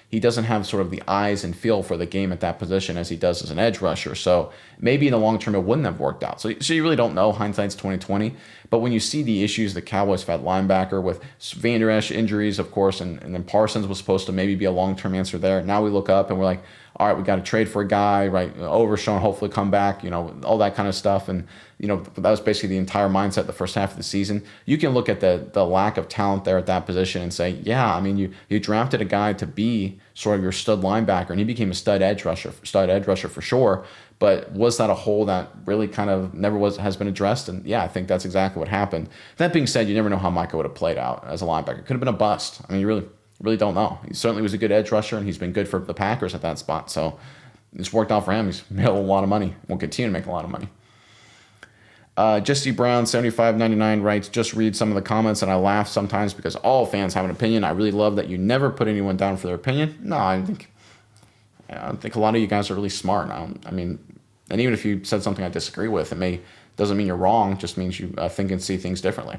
he doesn't have sort of the eyes and feel for the game at that position as he does as an edge rusher. So maybe in the long term it wouldn't have worked out. So you really don't know. Hindsight's 2020. But when you see the issues the Cowboys have had linebacker with Van Der Esch injuries, of course, and then Parsons was supposed to maybe be a long-term answer there. Now we look up and we're like, all right, we got to trade for a guy, right? Overshown, hopefully come back, all that kind of stuff. And, that was basically the entire mindset the first half of the season. You can look at the lack of talent there at that position and say, yeah, I mean, you drafted a guy to be sort of your stud linebacker, and he became a stud edge rusher for sure. But was that a hole that really kind of never has been addressed? And yeah, I think that's exactly what happened. That being said, you never know how Micah would have played out as a linebacker. Could have been a bust. I mean, you really don't know. He certainly was a good edge rusher, and he's been good for the Packers at that spot. So it's worked out for him. He's made a lot of money. Will continue to make a lot of money. Jesse Brown 7599 writes, just read some of the comments and I laugh sometimes because all fans have an opinion. I really love that you never put anyone down for their opinion. No, I think a lot of you guys are really smart. I mean, and even if you said something I disagree with, doesn't mean you're wrong. It just means you think and see things differently.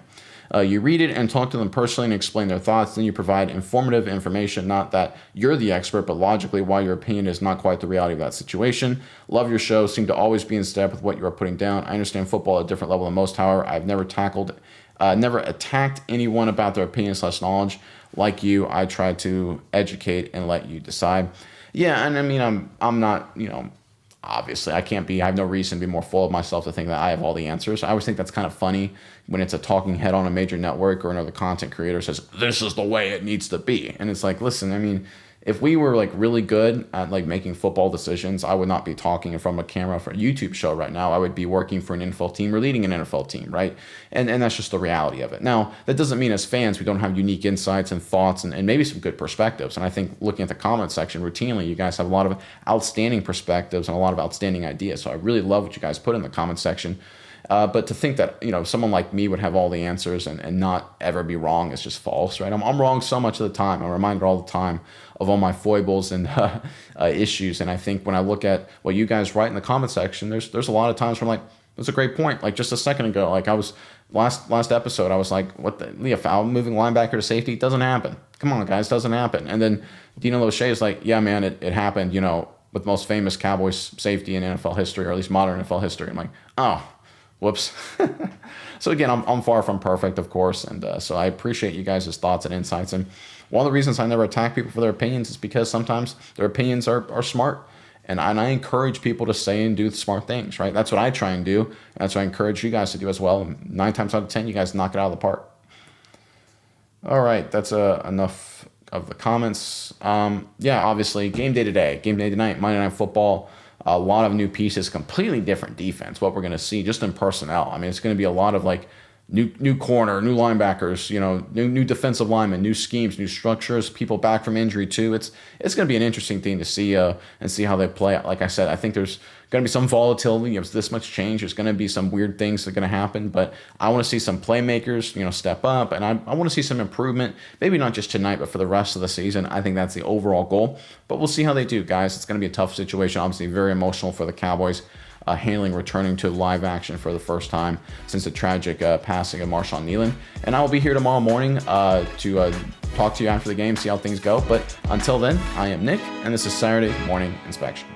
You read it and talk to them personally and explain their thoughts. Then you provide informative information, not that you're the expert, but logically why your opinion is not quite the reality of that situation. Love your show. Seem to always be in step with what you are putting down. I understand football at a different level than most. However, I've never attacked anyone about their opinion/knowledge. Like you, I try to educate and let you decide. Yeah, and I mean, I'm not, obviously, I have no reason to be more full of myself to think that I have all the answers. I always think that's kind of funny when it's a talking head on a major network or another content creator says, this is the way it needs to be. And it's like, listen, I mean, if we were like really good at like making football decisions, I would not be talking in front of a camera for a YouTube show right now. I would be working for an NFL team or leading an NFL team, right? And that's just the reality of it. Now, that doesn't mean as fans we don't have unique insights and thoughts and maybe some good perspectives. And I think looking at the comment section routinely, you guys have a lot of outstanding perspectives and a lot of outstanding ideas. So I really love what you guys put in the comment section. But to think that, someone like me would have all the answers and not ever be wrong is just false, right? I'm wrong so much of the time. I'm reminded all the time of all my foibles and issues. And I think when I look at what you guys write in the comment section, there's a lot of times where I'm like, that's a great point. Like just a second ago, like I was last episode, I was like, what the foul moving linebacker to safety doesn't happen. Come on, guys, doesn't happen. And then Dino Lachey is like, yeah, man, it happened, with the most famous Cowboys safety in NFL history, or at least modern NFL history. I'm like, oh, whoops. So again, I'm far from perfect, of course, and so I appreciate you guys' thoughts and insights. And one of the reasons I never attack people for their opinions is because sometimes their opinions are smart, and I encourage people to say and do smart things, right? That's what I try and do, and that's what I encourage you guys to do as well. And 9 times out of 10, you guys knock it out of the park. All right, that's enough of the comments. Yeah, obviously, game day today, game day tonight, Monday Night Football. A lot of new pieces, completely different defense, what we're going to see just in personnel. I mean, it's going to be a lot of like new corner, new linebackers, new defensive linemen, new schemes, new structures, people back from injury too. It's going to be an interesting thing to see and see how they play. Like I said, I think there's going to be some volatility. There's this much change. There's going to be some weird things that are going to happen, but I want to see some playmakers, step up, and I want to see some improvement, maybe not just tonight, but for the rest of the season. I think that's the overall goal, but we'll see how they do, guys. It's going to be a tough situation, obviously very emotional for the Cowboys. Handling returning to live action for the first time since the tragic passing of Marshawn Kneeland. And I will be here tomorrow morning to talk to you after the game, see how things go. But until then, I am Nick, and this is Saturday Morning Inspection.